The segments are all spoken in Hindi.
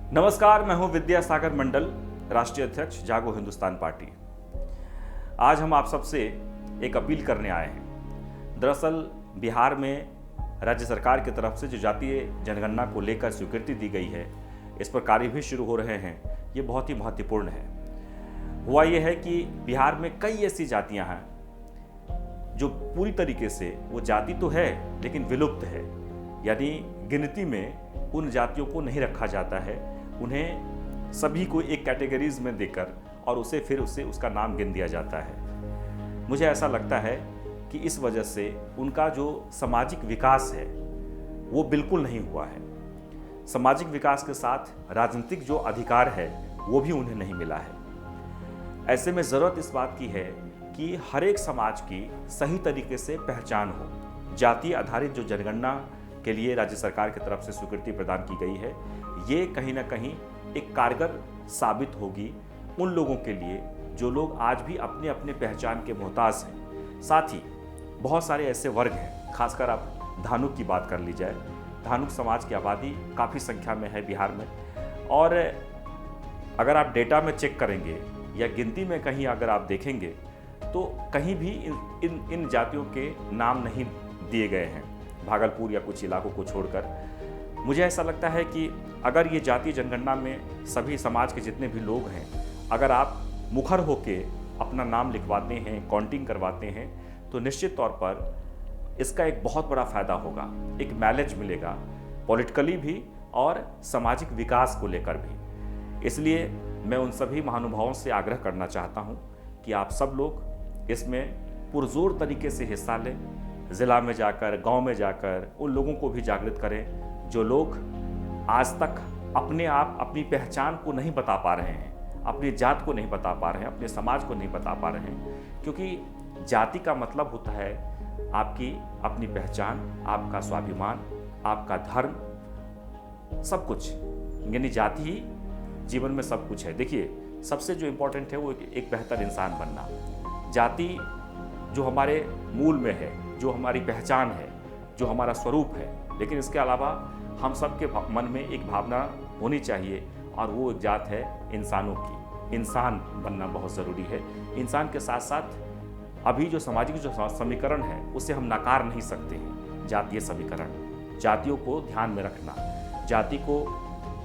नमस्कार, मैं हूं विद्यासागर मंडल, राष्ट्रीय अध्यक्ष जागो हिंदुस्तान पार्टी। आज हम आप सबसे एक अपील करने आए हैं। दरअसल बिहार में राज्य सरकार की तरफ से जो जातीय जनगणना को लेकर स्वीकृति दी गई है, इस पर कार्य भी शुरू हो रहे हैं। ये बहुत ही महत्वपूर्ण है। हुआ ये है कि बिहार में कई ऐसी जातियां हैं जो पूरी तरीके से वो जाति तो है लेकिन विलुप्त है, यानी गिनती में उन जातियों को नहीं रखा जाता है। उन्हें सभी को एक कैटेगरीज में देकर और फिर उसका नाम गिन दिया जाता है। मुझे ऐसा लगता है कि इस वजह से उनका जो सामाजिक विकास है वो बिल्कुल नहीं हुआ है। सामाजिक विकास के साथ राजनीतिक जो अधिकार है वो भी उन्हें नहीं मिला है। ऐसे में ज़रूरत इस बात की है कि हर एक समाज की सही तरीके से पहचान हो। जातीय आधारित जो जनगणना के लिए राज्य सरकार की तरफ से स्वीकृति प्रदान की गई है, ये कहीं ना कहीं एक कारगर साबित होगी उन लोगों के लिए जो लोग आज भी अपने अपने पहचान के मोहताज हैं। साथ ही बहुत सारे ऐसे वर्ग हैं, खासकर आप धानुक की बात कर ली जाए, धानुक समाज की आबादी काफ़ी संख्या में है बिहार में, और अगर आप डेटा में चेक करेंगे या गिनती में कहीं अगर आप देखेंगे तो कहीं भी इन जातियों के नाम नहीं दिए गए हैं, भागलपुर या कुछ इलाकों को छोड़कर। मुझे ऐसा लगता है कि अगर ये जातीय जनगणना में सभी समाज के जितने भी लोग हैं, अगर आप मुखर होके अपना नाम लिखवाते हैं, काउंटिंग करवाते हैं, तो निश्चित तौर पर इसका एक बहुत बड़ा फ़ायदा होगा। एक माइलेज मिलेगा पॉलिटिकली भी और सामाजिक विकास को लेकर भी। इसलिए मैं उन सभी महानुभावों से आग्रह करना चाहता हूँ कि आप सब लोग इसमें पुरजोर तरीके से हिस्सा लें। ज़िला में जाकर, गांव में जाकर उन लोगों को भी जागृत करें जो लोग आज तक अपनी पहचान को नहीं बता पा रहे हैं, अपनी जात को नहीं बता पा रहे हैं, अपने समाज को नहीं बता पा रहे हैं। क्योंकि जाति का मतलब होता है आपकी अपनी पहचान, आपका स्वाभिमान, आपका धर्म, सब कुछ। यानी जाति ही जीवन में सब कुछ है। देखिए, सबसे जो इम्पोर्टेंट है वो एक बेहतर इंसान बनना। जाति जो हमारे मूल में है, जो हमारी पहचान है, जो हमारा स्वरूप है, लेकिन इसके अलावा हम सबके मन में एक भावना होनी चाहिए, और वो एक जात है इंसानों की। इंसान बनना बहुत ज़रूरी है। इंसान के साथ साथ अभी जो सामाजिक जो समीकरण है उसे हम नकार नहीं सकते हैं। जातीय समीकरण, जातियों को ध्यान में रखना, जाति को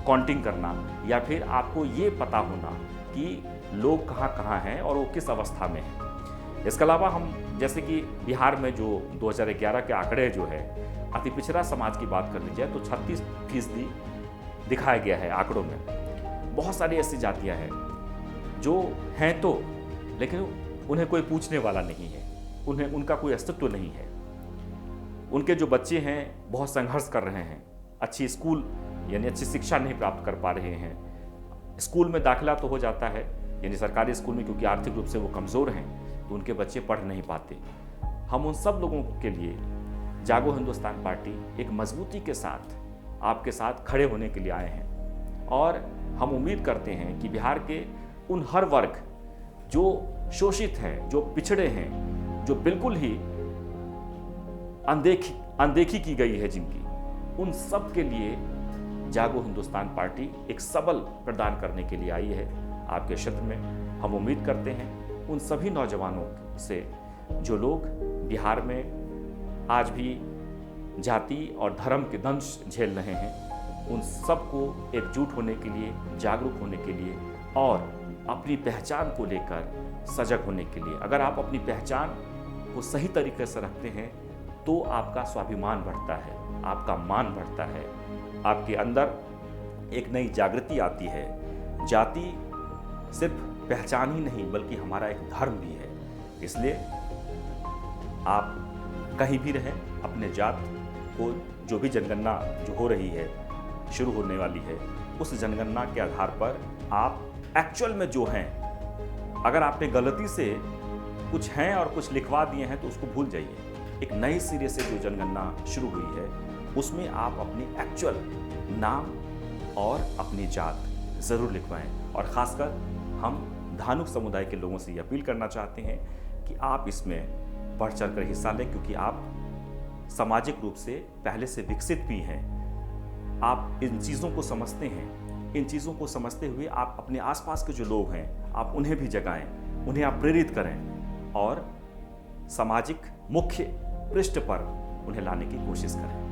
काउंटिंग करना, या फिर आपको ये पता होना कि लोग कहाँ कहाँ हैं और वो किस अवस्था में हैं। इसके अलावा हम जैसे कि बिहार में जो 2011 के आंकड़े जो है, अति पिछड़ा समाज की बात कर ली जाए तो 36% दिखाया गया है आंकड़ों में। बहुत सारी ऐसी जातियां हैं जो हैं तो, लेकिन उन्हें कोई पूछने वाला नहीं है, उनका कोई अस्तित्व नहीं है। उनके जो बच्चे हैं बहुत संघर्ष कर रहे हैं, अच्छी स्कूल यानी अच्छी शिक्षा नहीं प्राप्त कर पा रहे हैं। स्कूल में दाखिला तो हो जाता है, यानी सरकारी स्कूल में, क्योंकि आर्थिक रूप से वो कमज़ोर हैं तो उनके बच्चे पढ़ नहीं पाते। हम उन सब लोगों के लिए जागो हिंदुस्तान पार्टी एक मजबूती के साथ आपके साथ खड़े होने के लिए आए हैं, और हम उम्मीद करते हैं कि बिहार के उन हर वर्ग जो शोषित हैं, जो पिछड़े हैं, जो बिल्कुल ही अनदेखी की गई है जिनकी, उन सब के लिए जागो हिंदुस्तान पार्टी एक सबल प्रदान करने के लिए आई है आपके क्षेत्र में। हम उम्मीद करते हैं उन सभी नौजवानों से जो लोग बिहार में आज भी जाति और धर्म के दंश झेल रहे हैं, उन सबको एकजुट होने के लिए, जागरूक होने के लिए और अपनी पहचान को लेकर सजग होने के लिए। अगर आप अपनी पहचान को सही तरीके से रखते हैं तो आपका स्वाभिमान बढ़ता है, आपका मान बढ़ता है, आपके अंदर एक नई जागृति आती है। जाति सिर्फ पहचान ही नहीं बल्कि हमारा एक धर्म भी है। इसलिए आप कहीं भी रहें, अपने जात को, जो भी जनगणना जो हो रही है, शुरू होने वाली है, उस जनगणना के आधार पर आप एक्चुअल में जो हैं, अगर आपने गलती से कुछ हैं और कुछ लिखवा दिए हैं तो उसको भूल जाइए। एक नए सिरे से जो जनगणना शुरू हुई है उसमें आप अपनी एक्चुअल नाम और अपनी जात ज़रूर लिखवाएं। और ख़ासकर हम धानुक समुदाय के लोगों से ये अपील करना चाहते हैं कि आप इसमें बढ़ चढ़ कर हिस्सा लें, क्योंकि आप सामाजिक रूप से पहले से विकसित भी हैं, आप इन चीज़ों को समझते हैं इन चीज़ों को समझते हुए आप अपने आसपास के जो लोग हैं आप उन्हें भी जगाएं, उन्हें आप प्रेरित करें और सामाजिक मुख्य पृष्ठ पर उन्हें लाने की कोशिश करें।